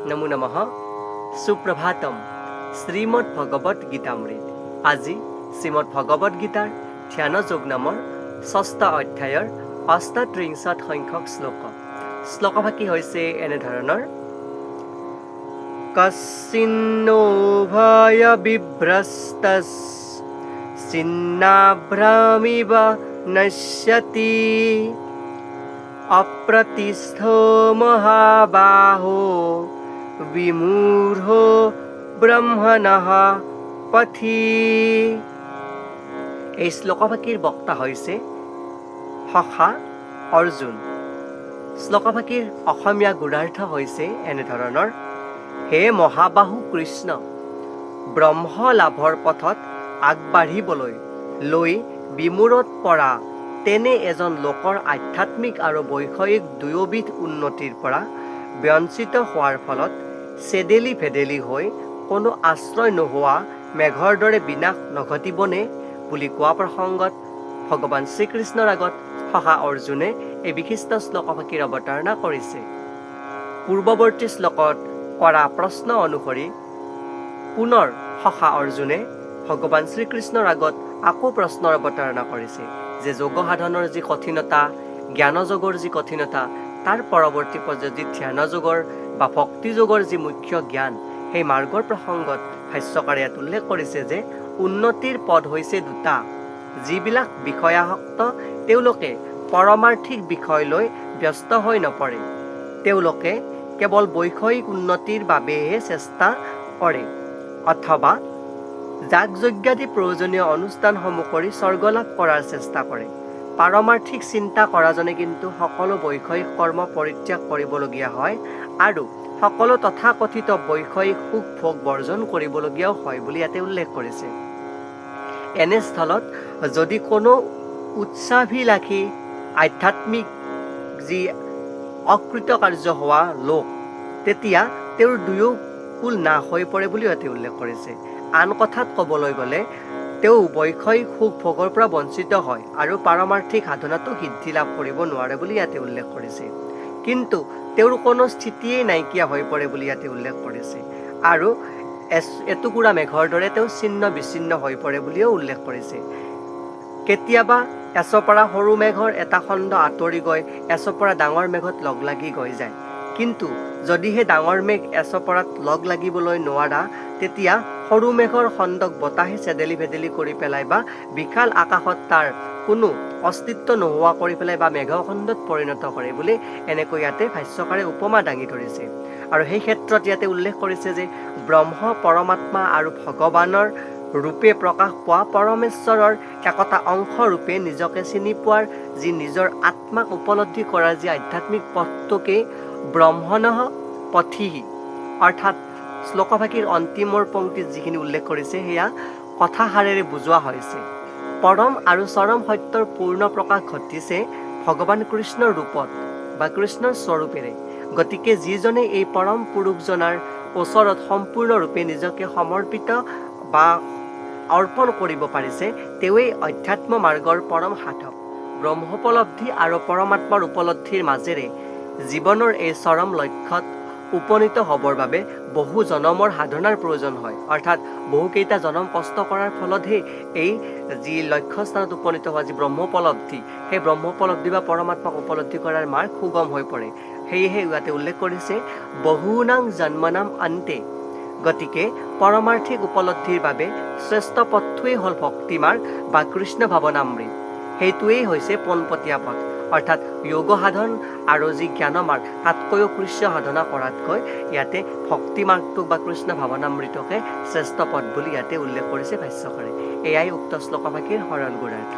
নমো নমঃ। সুপ্ৰভাতম। শ্ৰীমদ ভগবত গীতামৃত। আজি শ্ৰীমদ ভগবত গীতাৰ ধ্যান যোগ নামৰ ৬ষ্ঠ অধ্যায়ৰ ৩৮ সংখ্যক শ্লোক। শ্লোকভাগী হৈছে এনেধৰণৰ: কস্মিন্নো ভয় বিভ্ৰস্তস্য ছিন্নাভ্ৰমিব নশ্যতি অপ্ৰতিষ্ঠো মহাবাহো বিমূঢ়ো ব্ৰহ্মণঃ পথি। এই শ্লোকভাগীৰ বক্তা হৈছে সখা অৰ্জুন। শ্লোকভাগীৰ অসমীয়া গুঢ়াৰ্থ হৈছে এনেধৰণৰ: হে মহাবাহু কৃষ্ণ, ব্ৰহ্ম লাভৰ পথত আগবাঢ়িবলৈ লৈ বিমূৰত পৰা তেনে এজন লোকৰ আধ্যাত্মিক আৰু বৈষয়িক দুয়োবিধ উন্নতিৰ পৰা বঞ্চিত হোৱাৰ ফলত চেদেলি ভেদেলি হৈ কোনো আশ্ৰয় নোহোৱা মেঘৰ দৰে বিনাশ নঘটিবনে বুলি কোৱা প্ৰসংগত ভগৱান শ্ৰীকৃষ্ণৰ আগত সখা অৰ্জুনে এই বিশিষ্ট শ্লোকভাগীৰ অৱতাৰণা কৰিছে। পূৰ্বৱৰ্তী শ্লোকত কৰা প্ৰশ্ন অনুসৰি পুনৰ সখা অৰ্জুনে ভগৱান শ্ৰীকৃষ্ণৰ আগত আকৌ প্ৰশ্নৰ অৱতাৰণা কৰিছে যে যোগ সাধনৰ যি কঠিনতা, জ্ঞান যোগৰ যি কঠিনতা, তাৰ পৰৱৰ্তী পৰ্যায়ত যি ধ্যান যোগৰ বা ভক্তি যোগৰ যি মুখ্য জ্ঞান, সেই মাৰ্গৰ প্ৰসংগত ভাষ্যকাৰে ইয়াত উল্লেখ কৰিছে যে উন্নতিৰ পদ হৈছে দুটা। যিবিলাক বিষয়াসক্ত তেওঁলোকে পৰমাৰ্থিক বিষয় লৈ ব্যস্ত হৈ নপৰে, তেওঁলোকে কেৱল বৈষয়িক উন্নতিৰ বাবেহে চেষ্টা কৰে অথবা যাগ যজ্ঞাদি প্ৰয়োজনীয় অনুষ্ঠানসমূহ কৰি স্বৰ্গলাভ কৰাৰ চেষ্টা কৰে। পাৰমাৰ্থিক চিন্তা কৰাজনে কিন্তু সকলো বৈষয়িক কৰ্ম পৰিত্যাগ কৰিবলগীয়া হয় আৰু সকলো তথাকথিত বৈষয়িক সুখ ভোগ বৰ্জন কৰিবলগীয়াও হয় বুলি ইয়াতে উল্লেখ কৰিছে। এনেস্থলত যদি কোনো উচ্চাভিলাষী আধ্যাত্মিক যি অকৃতকাৰ্য হোৱা লোক, তেতিয়া তেওঁৰ দুয়ো কুল নাশ হৈ পৰে বুলি ইয়াতে উল্লেখ কৰিছে। আন কথাত ক'বলৈ গ'লে তেওঁ বৈষয়িক সুখ ভোগৰ পৰা বঞ্চিত হয় আৰু পাৰমাৰ্থিক সাধনাটো সিদ্ধি লাভ কৰিব নোৱাৰে বুলি ইয়াতে উল্লেখ কৰিছে। কিন্তু তেওঁৰ কোনো স্থিতিয়েই নাইকিয়া হৈ পৰে বুলি ইয়াতে উল্লেখ কৰিছে আৰু এটুকুৰা মেঘৰ দৰে তেওঁ ছিন্ন বিচ্ছিন্ন হৈ পৰে বুলিও উল্লেখ কৰিছে। কেতিয়াবা এচপৰা সৰু মেঘৰ এটা খণ্ড আঁতৰি গৈ এচপৰা ডাঙৰ মেঘত লগ লাগি গৈ যায়। কিন্তু যদিহে ডাঙৰ মেঘ এচপৰাত লগ লাগিবলৈ নোৱাৰা, তেতিয়া সৰু মেঘৰ খণ্ডক বতাহে চেদেলি ভেদেলি কৰি পেলাই বা বিশাল আকাশত তাৰ কোনো অস্তিত্ব নোহোৱা কৰি পেলাই বা মেঘখণ্ডত পৰিণত কৰে বুলি এনেকৈ ইয়াতে ভাষ্যকাৰে উপমা দাঙি ধৰিছে। আৰু সেই ক্ষেত্ৰত ইয়াতে উল্লেখ কৰিছে যে ব্ৰহ্ম পৰমাত্মা আৰু ভগৱানৰ ৰূপে প্ৰকাশ পোৱা পৰমেশ্বৰৰ একতা অংশ ৰূপে নিজকে চিনি পোৱাৰ যি নিজৰ আত্মাক উপলব্ধি কৰাৰ যি আধ্যাত্মিক পথটোকে ব্ৰহ্মণঃ পথিঃ, অৰ্থাৎ শ্লোকভাগীৰ অন্তিমৰ পংক্তিত যিখিনি উল্লেখ কৰিছে সেয়া কথাষাৰেৰে বুজোৱা হৈছে। পৰম আৰু চৰম সত্যৰ পূৰ্ণ প্ৰকাশ ঘটিছে ভগৱান কৃষ্ণৰ ৰূপত বা কৃষ্ণৰ স্বৰূপেৰে। গতিকে যিজনে এই পৰম পুৰুষজনাৰ ওচৰত সম্পূৰ্ণৰূপে নিজকে সমৰ্পিত বা অৰ্পণ কৰিব পাৰিছে, তেওঁৱেই অধ্যাত্ম মাৰ্গৰ পৰম সাধক। ব্ৰহ্মোপলব্ধি আৰু পৰমাত্মাৰ উপলব্ধিৰ মাজেৰে জীৱনৰ এই চৰম লক্ষ্যত উপনীত হ'বৰ বাবে বহু জনমৰ সাধনাৰ প্ৰয়োজন হয়। অৰ্থাৎ বহুকেইটা জনম কষ্ট কৰাৰ ফলতহে এই যি লক্ষ্যস্থানত উপনীত হোৱা যি ব্ৰহ্মোপলব্ধি, সেই ব্ৰহ্মোপলব্ধি বা পৰমাত্মাক উপলব্ধি কৰাৰ মাৰ্গ সুগম হৈ পৰে। সেয়েহে ইয়াতে উল্লেখ কৰিছে বহুনাং জন্মনাম অন্তে। গতিকে পৰমাৰ্থিক উপলব্ধিৰ বাবে শ্ৰেষ্ঠ পথটোৱেই হ'ল ভক্তি মাৰ্গ বা কৃষ্ণ ভাৱনামৃত। সেইটোৱেই হৈছে পোনপটীয়া পথ। অৰ্থাৎ যোগ সাধন আৰু যি জ্ঞান মাৰ্গ, তাতকৈও কৃষ্ণ সাধনা কৰাতকৈ ইয়াতে ভক্তি মাৰ্গটোক বা কৃষ্ণ ভাৱনামৃতকে শ্ৰেষ্ঠ পথ বুলি ইয়াতে উল্লেখ কৰিছে ভাষ্যকাৰে। এয়াই উক্ত শ্লোকভাগীৰ সৰল গুঢ়াৰ্থ।